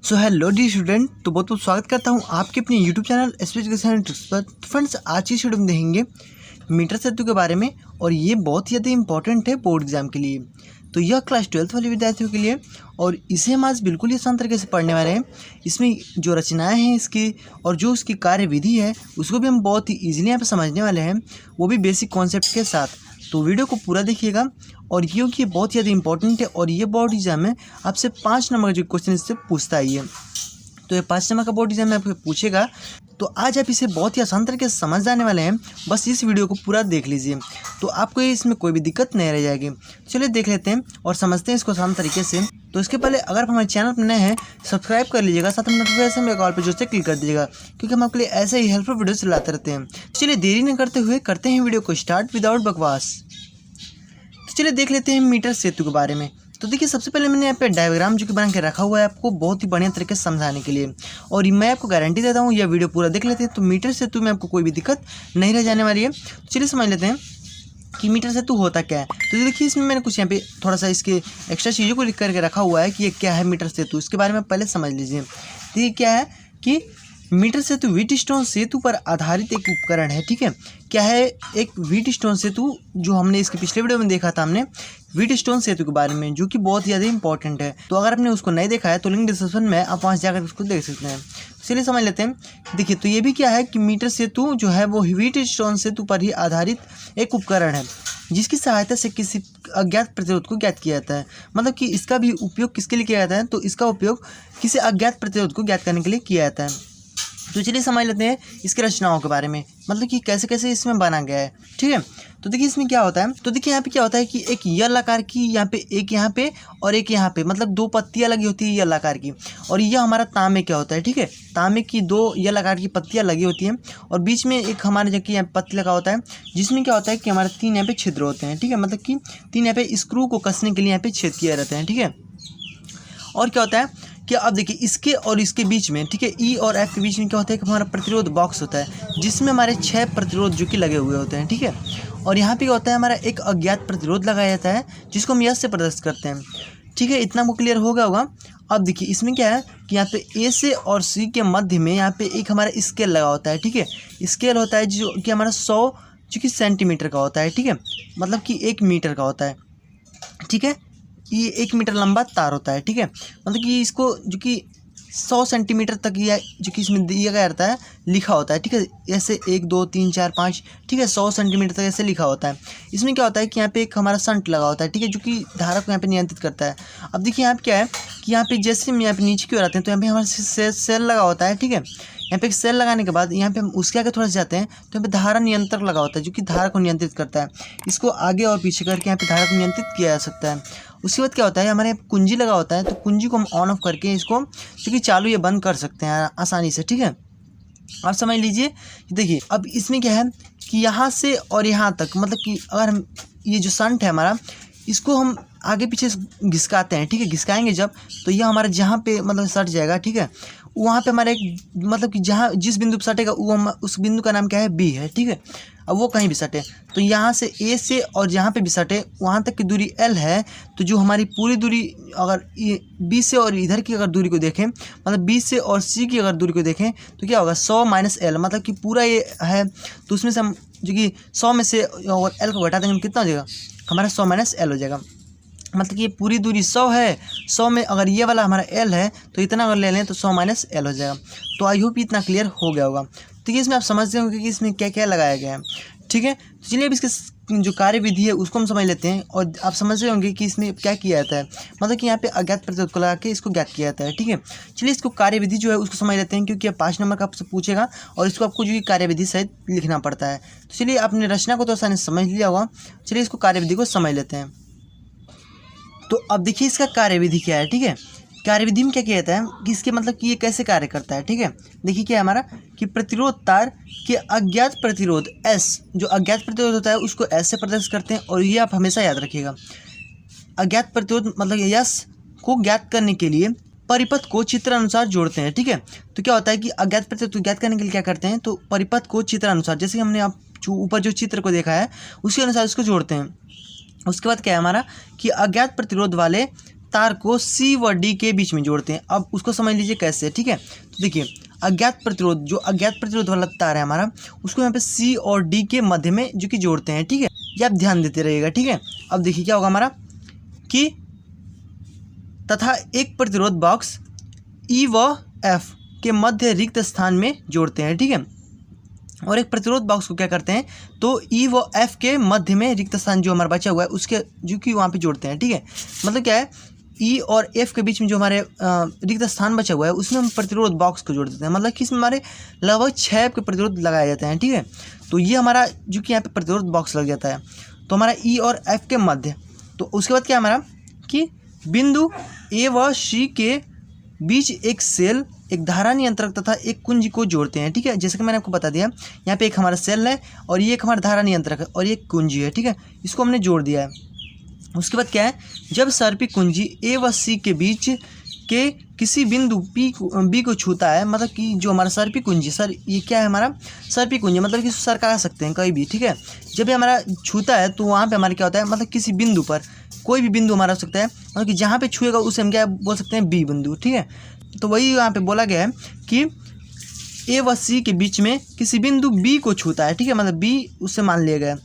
So hello dear student, तो बहुत बहुत स्वागत करता हूँ आपके अपने YouTube channel SP education tricks पर। तो फ्रेंड्स, आज की वीडियो में देखेंगे मीटर सेतु के बारे में, और ये बहुत ही ज़्यादा इंपॉर्टेंट है बोर्ड एग्जाम के लिए। तो यह क्लास 12th वाले विद्यार्थियों के लिए, और इसे हम आज बिल्कुल ही आसान तरीके से पढ़ने वाले हैं। इसमें जो रचनाएँ हैं इसकी और जो उसकी कार्यविधि है उसको भी हम बहुत ही ईजिली यहाँ पर समझने वाले हैं, वो भी बेसिक कॉन्सेप्ट के साथ। तो वीडियो को पूरा देखिएगा, और क्योंकि ये बहुत ज़्यादा इंपॉर्टेंट है और ये बोर्ड एग्जाम में आपसे 5 नंबर का जो क्वेश्चन इससे पूछता ही है। तो ये 5 नंबर का बोर्ड एग्जाम में आपको पूछेगा, तो आज आप इसे बहुत ही आसान तरीके से समझ जाने वाले हैं। बस इस वीडियो को पूरा देख लीजिए, तो आपको इसमें कोई भी दिक्कत नहीं रह जाएगी। चलिए देख लेते हैं और समझते हैं इसको आसान तरीके से। तो इसके पहले अगर आप हमारे चैनल पर नए हैं, सब्सक्राइब कर लीजिएगा, साथ में नोटिफिकेशन बेल कॉल पर जो से क्लिक कर दीजिएगा, क्योंकि हम आपके लिए ऐसे ही हेल्पफुल वीडियोस लाते रहते हैं। चलिए देरी न करते हुए करते हैं वीडियो को स्टार्ट विदाउट बकवास। तो चलिए देख लेते हैं मीटर सेतु के बारे में। तो देखिए, सबसे पहले मैंने यहाँ पे डायग्राम जो कि बना के रखा हुआ है आपको बहुत ही बढ़िया तरीके से समझाने के लिए, और मैं आपको गारंटी देता हूँ यह वीडियो पूरा देख लेते हैं तो मीटर सेतु में आपको कोई भी दिक्कत नहीं रह जाने वाली है। तो चलिए समझ लेते हैं कि मीटर सेतु होता क्या है। तो देखिए, इसमें मैंने कुछ यहाँ पे थोड़ा सा इसके एक्स्ट्रा चीज़ों को लिख करके रखा हुआ है कि ये क्या है मीटर सेतु, इसके बारे में पहले समझ लीजिए। तो ये क्या है कि मीटर सेतु व्हीटस्टोन सेतु पर आधारित एक उपकरण है। ठीक है, क्या है? एक व्हीटस्टोन सेतु, जो हमने इसके पिछले वीडियो में देखा था हमने व्हीटस्टोन सेतु के बारे में, जो कि बहुत ज़्यादा इंपॉर्टेंट है। तो अगर आपने उसको नहीं देखा है तो लिंक डिस्क्रिप्शन में, आप वहाँ जाकर उसको देख सकते हैं। चलिए समझ लेते हैं। देखिए, तो ये भी क्या है कि मीटर सेतु जो है वो व्हीटस्टोन सेतु पर ही आधारित एक उपकरण है, जिसकी सहायता से किसी अज्ञात प्रतिरोध को ज्ञात किया जाता है। मतलब कि इसका भी उपयोग किसके लिए किया जाता है? तो इसका उपयोग किसी अज्ञात प्रतिरोध को ज्ञात करने के लिए किया जाता है। तो चलिए समझ लेते हैं इसकी रचनाओं के बारे में, मतलब कि कैसे कैसे इसमें बना गया है। ठीक है, तो देखिए इसमें क्या होता है। तो देखिए यहाँ पे क्या होता है कि एक यल आकार की यहाँ पे, एक यहाँ पे और एक यहाँ पे, मतलब 2 पत्तियाँ लगी होती है यल आकार की। और यह हमारा तांबे क्या होता है। ठीक है, तांबे की 2 यल आकार की पत्तियाँ लगी होती हैं, और बीच में एक हमारे जबकि यहाँ पत्ती लगा होता है, जिसमें क्या होता है कि हमारे 3 यहाँ पे छिद्र होते हैं। ठीक है, मतलब कि 3 यहाँ पे स्क्रू को कसने के लिए यहाँ पे छेद किए रहते हैं। ठीक है, और क्या होता है कि अब देखिए इसके और इसके बीच में, ठीक है, ई और एफ के बीच में क्या होता है कि हमारा प्रतिरोध बॉक्स होता है, जिसमें हमारे 6 प्रतिरोध जो कि लगे हुए होते हैं। ठीक है, और यहाँ पे क्या होता है, हमारा एक अज्ञात प्रतिरोध लगाया जाता है, जिसको हम यस से प्रदर्शित करते हैं। ठीक है, इतना आपको क्लियर हो गया होगा। अब देखिए इसमें क्या है कि यहाँ पे ए से और सी के मध्य में यहाँ पे एक हमारा स्केल लगा होता है। ठीक है, स्केल होता है जो कि हमारा 100 जो कि सेंटीमीटर का होता है। ठीक है, मतलब कि 1 मीटर का होता है। ठीक है, ये 1 मीटर लंबा तार होता है। ठीक है, मतलब कि इसको जो कि 100 सेंटीमीटर तक या जो कि इसमें दिया गया रहता है, लिखा होता है। ठीक है, ऐसे 1 2 3 4 5, ठीक है, 100 सेंटीमीटर तक ऐसे लिखा होता है। इसमें क्या होता है कि यहाँ पे एक हमारा शंट लगा होता है। ठीक है, जो कि धारा को यहाँ पे नियंत्रित करता है। अब देखिए यहाँ पे क्या है कि यहाँ पे जैसे हम यहाँ पे नीचे की ओर आते हैं तो यहाँ पे हमारा सेल लगा होता है। ठीक है, यहाँ पे एक सेल लगाने के बाद यहाँ पे हम उसके आगे थोड़ा सा जाते हैं तो यहाँ पे धारा नियंत्रक लगा होता है, जो कि धारा को नियंत्रित करता है। इसको आगे और पीछे करके यहाँ पे धारा को नियंत्रित किया जा सकता है। उसके बाद क्या होता है, हमारे यहाँ कुंजी लगा होता है, तो कुंजी को हम ऑन ऑफ करके इसको जो कि चालू या बंद कर सकते हैं आसानी से। ठीक है, आप समझ लीजिए। देखिए अब इसमें क्या है कि यहाँ से और यहाँ तक, मतलब कि अगर हम ये जो शंट है हमारा, इसको हम आगे पीछे घिसकाते हैं। ठीक है, घिसकाएंगे जब, तो यह हमारा जहाँ पे मतलब सट जाएगा। ठीक है, वहाँ पे हमारा एक मतलब कि जहाँ जिस बिंदु पर सटेगा वो उस बिंदु का नाम क्या है, बी है। ठीक है, अब वो कहीं भी सटे, तो यहाँ से ए से और जहाँ पे भी सटे वहाँ तक की दूरी एल है। तो जो हमारी पूरी दूरी, अगर ये बी से और इधर की अगर दूरी को देखें, मतलब बी से और सी की अगर दूरी को देखें, तो क्या होगा 100 माइनस एल, मतलब कि पूरा ये है, तो उसमें से हम जो कि 100 में से और एल को घटा देंगे, कितना हो जाएगा हमारा 100 माइनस एल हो जाएगा। मतलब कि ये पूरी दूरी 100 है, 100 में अगर ये वाला हमारा एल है तो इतना अगर ले लें तो 100 माइनस एल हो जाएगा। तो आई होप इतना क्लियर हो गया होगा। तो ये इसमें आप समझते होंगे कि इसमें क्या क्या लगाया गया है। ठीक है, तो चलिए अब इसके जो कार्यविधि है उसको हम समझ लेते हैं, और आप समझ रहे होंगे कि इसमें क्या किया जाता है। मतलब कि यहाँ पे अज्ञात प्रतिरोध को लगा के इसको ज्ञात किया जाता है। ठीक है, चलिए इसको कार्यविधि जो है उसको समझ लेते हैं, क्योंकि 5 नंबर का आपसे पूछेगा और इसको आपको जो कार्यविधि सहित लिखना पड़ता है। तो चलिए आपने रचना को तो आसानी से समझ लिया होगा, चलिए इसको कार्यविधि को समझ लेते हैं। तो अब देखिए इसका कार्यविधि क्या है। ठीक है, कार्यविधि में क्या किया जाता है कि इसके मतलब कि ये कैसे कार्य करता है। ठीक है, देखिए क्या है हमारा कि प्रतिरोध तार के अज्ञात प्रतिरोध S, जो अज्ञात प्रतिरोध होता है उसको S से प्रदर्शित करते हैं। और ये आप हमेशा याद रखिएगा, अज्ञात प्रतिरोध मतलब S को ज्ञात करने के लिए परिपथ को चित्र अनुसार जोड़ते हैं। ठीक है, तो क्या होता है कि अज्ञात प्रतिरोध ज्ञात करने के लिए क्या करते हैं, तो परिपथ को चित्र अनुसार, जैसे हमने आप जो ऊपर जो चित्र को देखा है उसके अनुसार इसको जोड़ते हैं। उसके बाद क्या है हमारा कि अज्ञात प्रतिरोध वाले तार को सी व डी के बीच में जोड़ते हैं। अब उसको समझ लीजिए कैसे, ठीक है। तो देखिए अज्ञात प्रतिरोध, जो अज्ञात प्रतिरोध वाला तार है हमारा, उसको यहाँ पे सी और डी के मध्य में जो कि जोड़ते हैं, ठीक है। ये आप ध्यान देते रहिएगा, ठीक है। अब देखिए क्या होगा हमारा कि तथा एक प्रतिरोध बॉक्स ई व एफ के मध्य रिक्त स्थान में जोड़ते हैं, ठीक है। और एक प्रतिरोध बॉक्स को क्या करते हैं, तो ई व एफ के मध्य में रिक्त स्थान जो हमारा बचा हुआ है उसके जो कि वहाँ पे जोड़ते हैं, ठीक है। मतलब क्या है, ई और एफ के बीच में जो हमारे रिक्त स्थान बचा हुआ है उसमें हम प्रतिरोध बॉक्स को जोड़ देते हैं। मतलब कि इसमें हमारे लगभग 6 के प्रतिरोध लगाए जाते हैं, ठीक है। तो ये हमारा जो कि यहाँ पे प्रतिरोध बॉक्स लग जाता है, तो हमारा ई और एफ के मध्य। तो उसके बाद क्या हमारा कि बिंदु ए व सी के बीच एक सेल, एक धारा नियंत्रक तथा एक कुंजी को जोड़ते हैं, ठीक है। जैसे कि मैंने आपको बता दिया, यहाँ पे एक हमारा सेल है और ये एक हमारा धारा नियंत्रक है और ये कुंजी है, ठीक है। इसको हमने जोड़ दिया है। उसके बाद क्या है, जब सर्पी कुंजी ए व सी के बीच के किसी बिंदु बी को छूता है, मतलब कि जो हमारा सर्पी कुंजी, सर ये क्या है हमारा सर्पी कुंजी, मतलब कि सरका सकते हैं कहीं भी, ठीक है। जब ये हमारा छूता है तो वहाँ पे हमारा क्या होता है, मतलब किसी बिंदु पर, कोई भी बिंदु हमारा हो सकता है, मतलब कि जहाँ पे छुएगा उसे हम क्या बोल सकते हैं, बी बिंदु, ठीक है। तो वही यहाँ पे बोला गया है कि ए व सी के बीच में किसी बिंदु बी को छूता है, ठीक है, मतलब बी उससे मान लिया गया,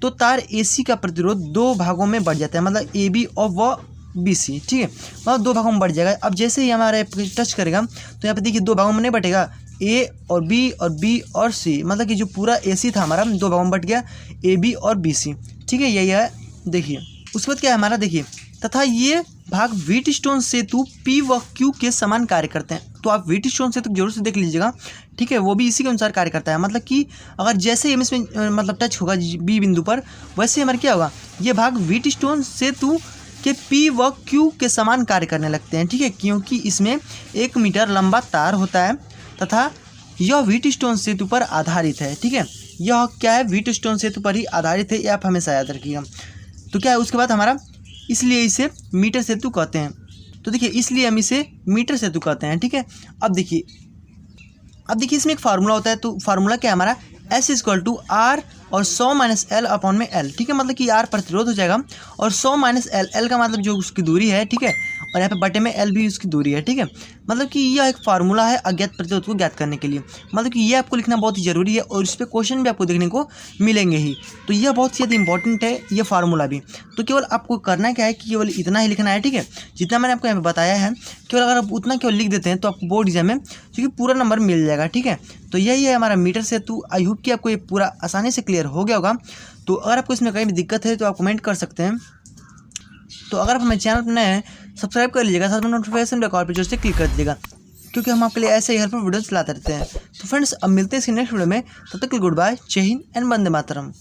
तो तार ए सी का प्रतिरोध 2 भागों में बढ़ जाता है, मतलब ए बी और व बी सी, ठीक है, मतलब 2 भागों में बढ़ जाएगा। अब जैसे ही हमारे टच करेगा तो यहाँ पे देखिए 2 भागों में नहीं बटेगा, ए और बी और सी, मतलब कि जो पूरा ए सी था हमारा 2 भागों में बट गया, ए बी और बी सी, ठीक है। यही है, देखिए उसके बाद क्या है हमारा, देखिए तथा ये भाग व्हीटस्टोन सेतु पी व क्यू के समान कार्य करते हैं। तो आप व्हीटस्टोन सेतु जरूर से देख लीजिएगा, ठीक है, वो भी इसी के अनुसार कार्य करता है। मतलब कि अगर जैसे ही इसमें मतलब टच होगा बी बिंदु पर, वैसे हमारा क्या होगा, ये भाग व्हीटस्टोन सेतु के पी व क्यू के समान कार्य करने लगते हैं, ठीक है, क्योंकि इसमें 1 मीटर लंबा तार होता है तथा यह व्हीटस्टोन सेतु पर आधारित है, ठीक है। यह क्या है, व्हीटस्टोन सेतु पर ही आधारित है, ये आप हमेशा याद रखिएगा। तो क्या है उसके बाद हमारा, इसलिए इसे मीटर सेतु कहते हैं। तो देखिए इसलिए हम इसे मीटर सेतु कहते हैं, ठीक है। अब देखिए इसमें एक फार्मूला होता है, तो फार्मूला क्या है हमारा, S = R और 100 - L अपॉन में L, ठीक है। मतलब कि R प्रतिरोध हो जाएगा और 100 - L, L का मतलब जो उसकी दूरी है, ठीक है, और यहाँ पे बटे में L भी उसकी दूरी है, ठीक है। मतलब कि यह एक फार्मूला है अज्ञात प्रतिरोध को ज्ञात करने के लिए। मतलब कि ये आपको लिखना बहुत ही जरूरी है और इस पर क्वेश्चन भी आपको देखने को मिलेंगे ही। तो यह बहुत ज़्यादा इंपॉर्टेंट है ये फार्मूला भी। तो केवल आपको करना क्या है कि केवल इतना ही लिखना है, ठीक है, जितना मैंने आपको यहाँ पे बताया है। केवल अगर आप उतना केवल लिख देते हैं तो आपको बोर्ड एग्जाम में क्योंकि पूरा नंबर मिल जाएगा, ठीक है। तो यही है हमारा मीटर सेतु। आई होप कि आपको ये पूरा आसानी से क्लियर हो गया होगा। तो अगर आपको इसमें कहीं भी दिक्कत है तो आप कमेंट कर सकते हैं। तो अगर आप हमारे चैनल पर नए हैं, सब्सक्राइब कर लीजिएगा, साथ में नोटिफिकेशन बेल पर जोर से क्लिक कर दीजिएगा, क्योंकि हम आपके लिए ऐसे ही हेल्पफुल वीडियोस लाते रहते हैं। तो फ्रेंड्स अब मिलते हैं इसके नेक्स्ट वीडियो में, तब तक के गुड बाय, जय हिंद एंड वंदे मातरम।